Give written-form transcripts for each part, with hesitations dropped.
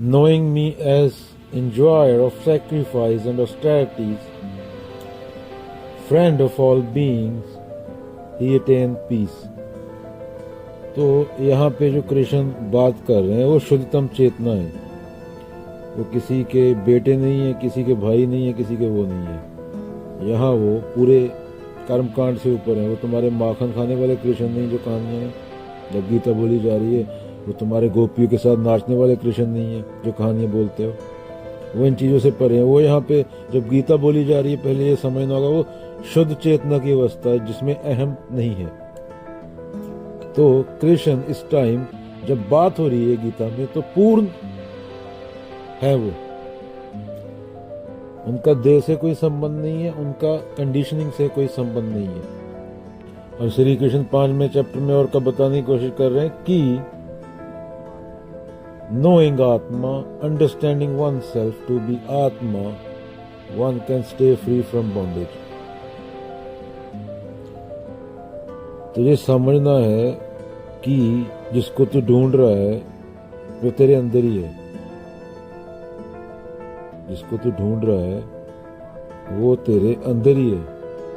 knowing me as enjoyer of sacrifice and austerities, friend of all beings, he attained peace. तो यहाँ पे जो कृष्ण बात कर रहे हैं वो शुद्धतम चेतना है। वो किसी के बेटे नहीं है, किसी के भाई नहीं है, किसी के वो नहीं है। यहाँ वो पूरे कर्मकांड से ऊपर है। वो तुम्हारे माखन खाने वाले कृष्ण नहीं जो कहानियाँ हैं जब गीता बोली जा रही है। वो तुम्हारे गोपियों के साथ नाचने वाले कृष्ण नहीं है जो कहानियाँ बोलते हो। वो इन चीज़ों से परे हैं। वो यहाँ पे जब गीता बोली जा रही है पहले ये समझना होगा वो शुद्ध चेतना की अवस्था है जिसमें अहम नहीं है। तो कृष्ण इस टाइम जब बात हो रही है गीता में तो पूर्ण है। वो उनका देह से कोई संबंध नहीं है, उनका कंडीशनिंग से कोई संबंध नहीं है। और श्री कृष्ण 5वें चैप्टर में और का बताने की कोशिश कर रहे हैं कि knowing atma, understanding oneself to be atma, one can stay free from bondage. तुझे समझना है कि जिसको तू ढूंढ रहा है वो तेरे अंदर ही है। जिसको तू ढूंढ रहा है वो तेरे अंदर ही है।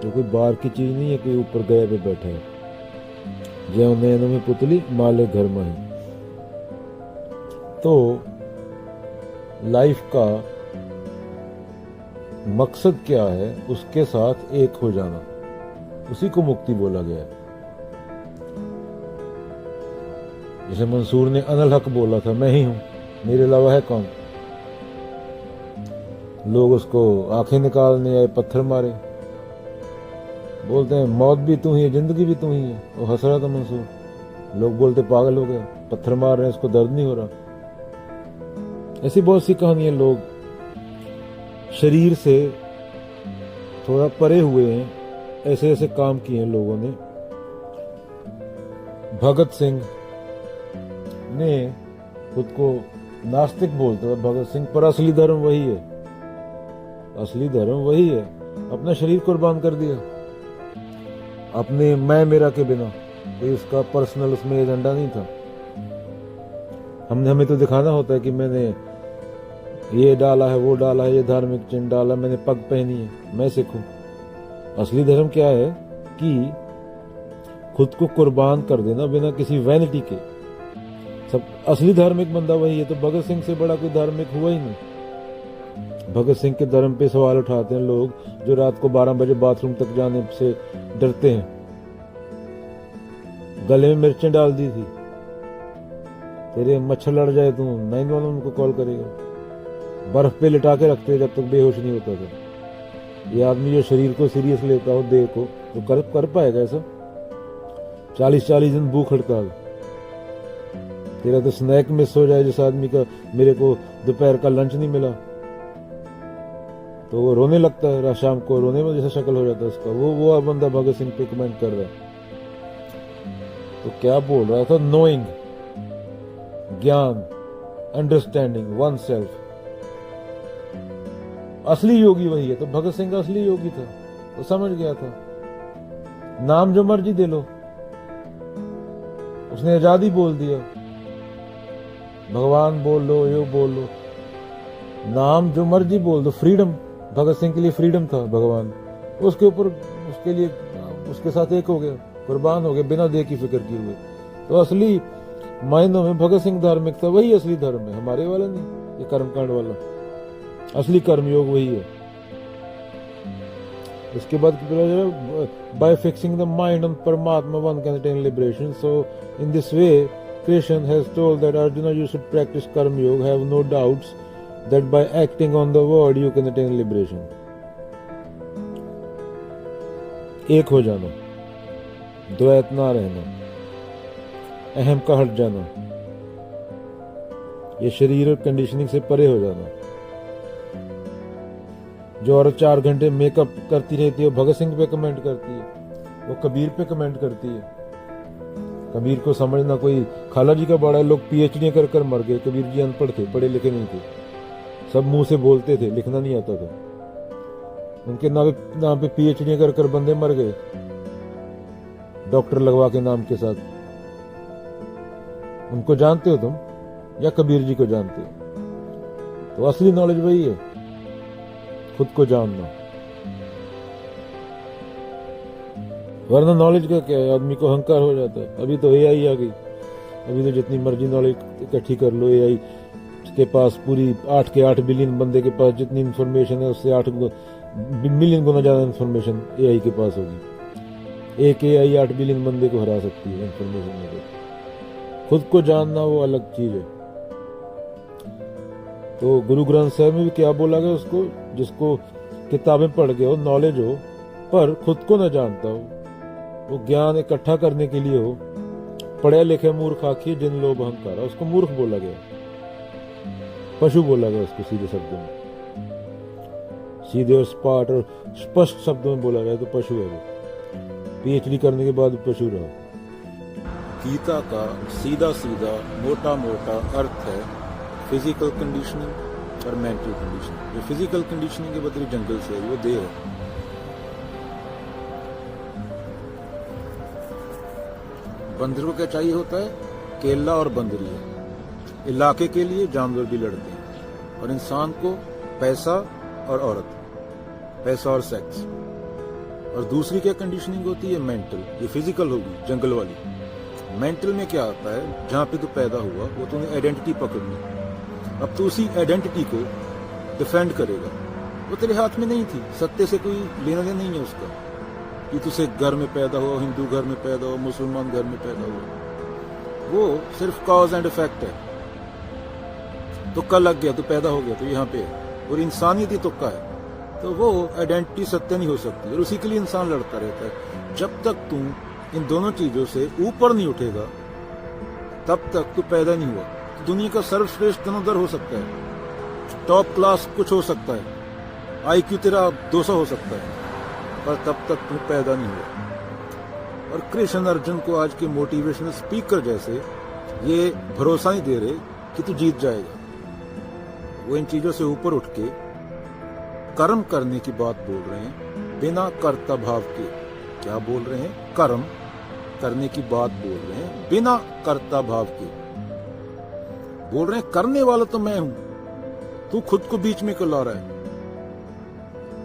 तो कोई बाहर की चीज नहीं है, कोई ऊपर गया पे बैठा है। ज्यों नैनों में पुतली माले घर में है। तो लाइफ का मकसद क्या है? उसके साथ एक हो जाना, उसी को मुक्ति बोला गया है। जैसे मंसूर ने अनल हक बोला था, मैं ही हूं, मेरे अलावा है कौन। लोग उसको आंखें निकालने आए, पत्थर मारे, बोलते हैं मौत भी तू ही है, जिंदगी भी तू ही है। वो हंस रहा था मंसूर। लोग बोलते पागल हो गया, पत्थर मार रहे हैं, इसको दर्द नहीं हो रहा। ऐसी बहुत सी कहानियां। लोग शरीर से थोड़ा परे हुए हैं, ऐसे ऐसे काम किए हैं लोगों ने। भगत सिंह ने खुद को नास्तिक बोलते हैं भगत सिंह, पर असली धर्म वही है। असली धर्म वही है। अपना शरीर कुर्बान कर दिया अपने मैं मेरा के बिना। कोई उसका पर्सनल उसमें एजेंडा नहीं था। हमें तो दिखाना होता है कि मैंने ये डाला है, वो डाला है, ये धार्मिक चिन्ह डाला, मैंने पग पहनी है, मैं सिख हूं। असली धर्म क्या है कि खुद को कुर्बान कर देना बिना किसी वैनिटी के। सब असली धार्मिक बंदा वही है। तो भगत सिंह से बड़ा कोई धार्मिक हुआ ही नहीं। भगत सिंह के धर्म पे सवाल उठाते हैं लोग जो रात को 12 बजे बाथरूम तक जाने से डरते हैं। गले में मिर्चें डाल दी थी, तेरे मच्छर लड़ जाए तो 911 उनको कॉल करेगा। बर्फ पे लिटा के रखते जब तक बेहोश नहीं होता था। ये आदमी जो शरीर को सीरियस लेता हो, देह को, तो कर पाएगा ऐसा? 40-40 दिन भूख हड़ताल। तेरा तो स्नैक मिस हो जाए जिस आदमी का मेरे को दोपहर का लंच नहीं मिला तो वो रोने लगता है। शाम को रोने में जैसा शक्ल हो जाता है उसका। वो बंदा भगत सिंह पे कमेंट कर रहा है। तो क्या बोल रहा था? नोइंग, ज्ञान, अंडरस्टैंडिंग वन सेल्फ। असली योगी वही है। तो भगत सिंह असली योगी था, वो समझ गया था। नाम जो मर्जी दे लो, उसने आजादी बोल दिया। भगवान बोल लो, यो बोल लो, नाम जो मर्जी बोल दो, फ्रीडम। भगत सिंह के लिए फ्रीडम था भगवान। उसके ऊपर उसके लिए उसके साथ एक हो गया, कुर्बान हो गया बिना देह की फिक्र किए हुए। तो असली मायनों में भगत सिंह धार्मिक था, वही असली धर्म है, हमारे वाला नहीं, ये कर्मकांड वाला। असली कर्मयोग वही है। इसके बाद by fixing the mind on paramatma one can attain liberation. So in this way Krishna has told that Arjun you should practise karma yoga, have no doubts that by acting on the word you can attain liberation. एक हो जाना, द्वैत ना रहना, अहम का हट जाना, ये शरीर और कंडीशनिंग से परे हो जाना। जो औरत 4 घंटे मेकअप करती रहती है वो भगत सिंह पे कमेंट करती है, वो कबीर पे कमेंट करती है। कबीर को समझना कोई खाला जी का बड़ा है। लोग पीएचडी कर मर गए। कबीर जी अनपढ़ थे, पढ़े लिखे नहीं थे, सब मुंह से बोलते थे, लिखना नहीं आता था। उनके नाम पे पीएचडी कर बंदे मर गए, डॉक्टर लगवा के नाम के साथ। उनको जानते हो तुम या कबीर जी को जानते हो? तो असली नॉलेज वही है, खुद को जानना। वरना नॉलेज का क्या है, आदमी को अहंकार हो जाता है। अभी तो एआई आ गई, अभी तो जितनी मर्जी नॉलेज इकट्ठी कर लो, एआई के पास पूरी 8 के 8 बिलियन बंदे के पास जितनी इन्फॉर्मेशन है उससे 8 मिलियन गुना ज्यादा इन्फॉर्मेशन एआई के पास होगी। एक एआई 8 बिलियन बंदे को हरा सकती है इन्फॉर्मेशन में। खुद को जानना वो अलग चीज है। तो गुरु ग्रंथ साहब में भी क्या बोला गया उसको, जिसको किताबें पढ़ के हो, नॉलेज हो, पर खुद को न जानता हो, वो ज्ञान इकट्ठा करने के लिए हो, पढ़े लिखे मूर्ख आखिए जिन लोभ अहंकार, उसको मूर्ख बोला गया, पशु बोला गया उसको सीधे शब्दों में, सीधे और स्पष्ट और स्पष्ट शब्दों में बोला गया तो पशु है वो। पीएचडी करने के बाद पशु रहा। गीता का सीधा सीधा मोटा मोटा अर्थ है फिजिकल कंडीशनिंग और मेंटल कंडीशनिंग। जो फिजिकल कंडीशनिंग के बदले जंगल से है वो देह है। बंदर को क्या चाहिए होता है? केला और बंदरी। इलाके के लिए जानवर भी लड़ते हैं। और इंसान को पैसा और औरत, पैसा और सेक्स। और दूसरी क्या कंडीशनिंग होती है? मेंटल। ये फिजिकल होगी जंगल वाली। मेंटल में क्या आता है? जहां पे तू पैदा हुआ वो तूने आइडेंटिटी पकड़नी, अब तू उसी आइडेंटिटी को डिफेंड करेगा। वो तेरे हाथ में नहीं थी, सत्य से कोई लेना देना नहीं है उसका कि तुझसे घर में पैदा हुआ, हिंदू घर में पैदा हुआ, मुसलमान घर में पैदा हुआ। वो सिर्फ कॉज एंड इफेक्ट है। तुक्का लग गया तो पैदा हो गया तो यहाँ पे है। और इंसानियत ही तुक्का है, तो वो आइडेंटिटी सत्य नहीं हो सकती। और उसी के लिए इंसान लड़ता रहता है। जब तक तू इन दोनों चीजों से ऊपर नहीं उठेगा तब तक तू पैदा नहीं हुआ। तो दुनिया का सर्वश्रेष्ठ धनुर्धर हो सकता है, टॉप क्लास कुछ हो सकता है, आईक्यू तेरा 200 हो सकता है, पर तब तक तू पैदा नहीं हुआ। और कृष्ण अर्जुन को आज के मोटिवेशनल स्पीकर जैसे ये भरोसा नहीं दे रहे कि तू जीत जाएगा। वो इन चीजों से ऊपर उठ के कर्म करने की बात बोल रहे हैं, बिना कर्ता भाव के। क्या बोल रहे हैं? कर्म करने की बात बोल रहे हैं, बिना कर्ता भाव के। बोल रहे हैं करने वाला तो मैं हूं, तू खुद को बीच में क्यों ला रहा है?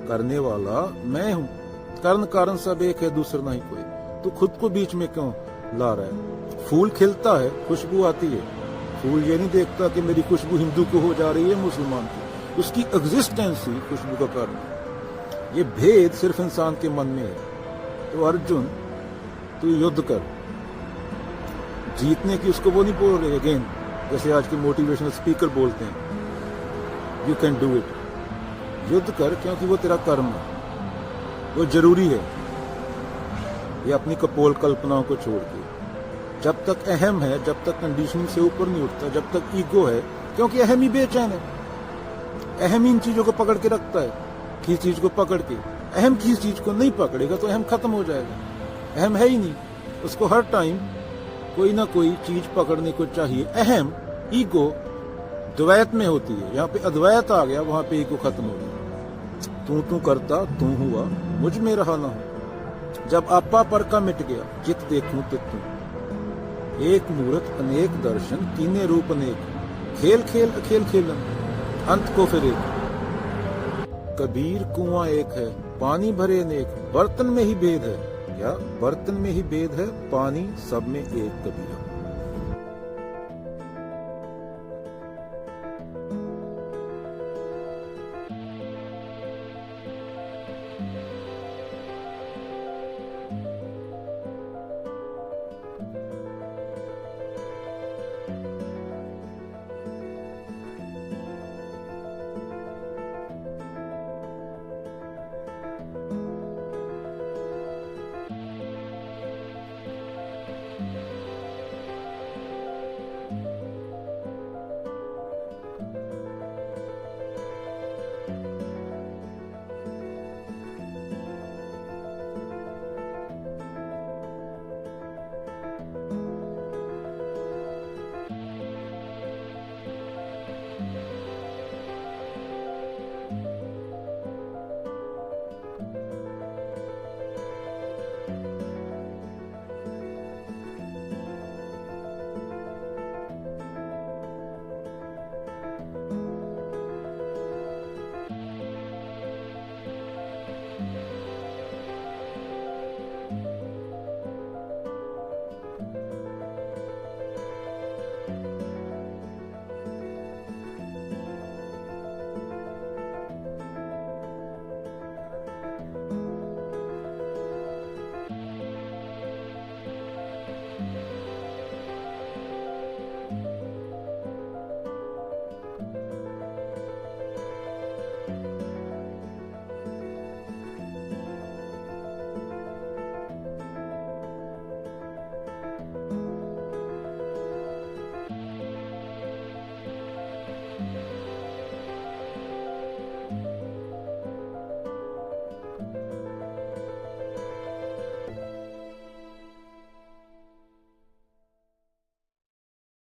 करने वाला मैं हूं, कारण कारण सब एक है, दूसरा नहीं कोई। तू खुद को बीच में क्यों ला रहा है? फूल खिलता है, खुशबू आती है। फूल ये नहीं देखता कि मेरी खुशबू हिंदू को हो जा रही है, मुसलमान की। उसकी एग्जिस्टेंस ही खुशबू का कारण है। ये भेद सिर्फ इंसान के मन में है। तो अर्जुन तू युद्ध कर। जीतने की उसको वो नहीं बोल रहे अगेन, जैसे आज के मोटिवेशनल स्पीकर बोलते हैं, यू कैन डू इट। युद्ध कर, क्योंकि वो तेरा कर्म है, वो जरूरी है। ये अपनी कपोल कल्पनाओं को छोड़ के, जब तक अहम है, जब तक कंडीशनिंग से ऊपर नहीं उठता, जब तक ईगो है, क्योंकि अहम ही बेचैन है। अहम इन चीजों को पकड़ के रखता है, किसी चीज को पकड़ के। अहम किसी चीज को नहीं पकड़ेगा तो अहम खत्म हो जाएगा। अहम है ही नहीं, उसको हर टाइम कोई ना कोई चीज पकड़ने को चाहिए। अहम, ईगो द्वैत में होती है। यहाँ पे अद्वैत आ गया, वहां पे ईगो खत्म हो गया। तू करता, तू हुआ, मुझ में रहा ना हो। जब आपा पर का मिट गया, जित देखूं तित तू। एक मूरत अनेक दर्शन, कीने रूप अनेक। खेल खेल अखेल खेलन, अंत को फिर एक। कबीर कुआं एक है, पानी भरे अनेक। बर्तन में ही भेद है, या बर्तन में ही भेद है, पानी सब में एक। कबीरा।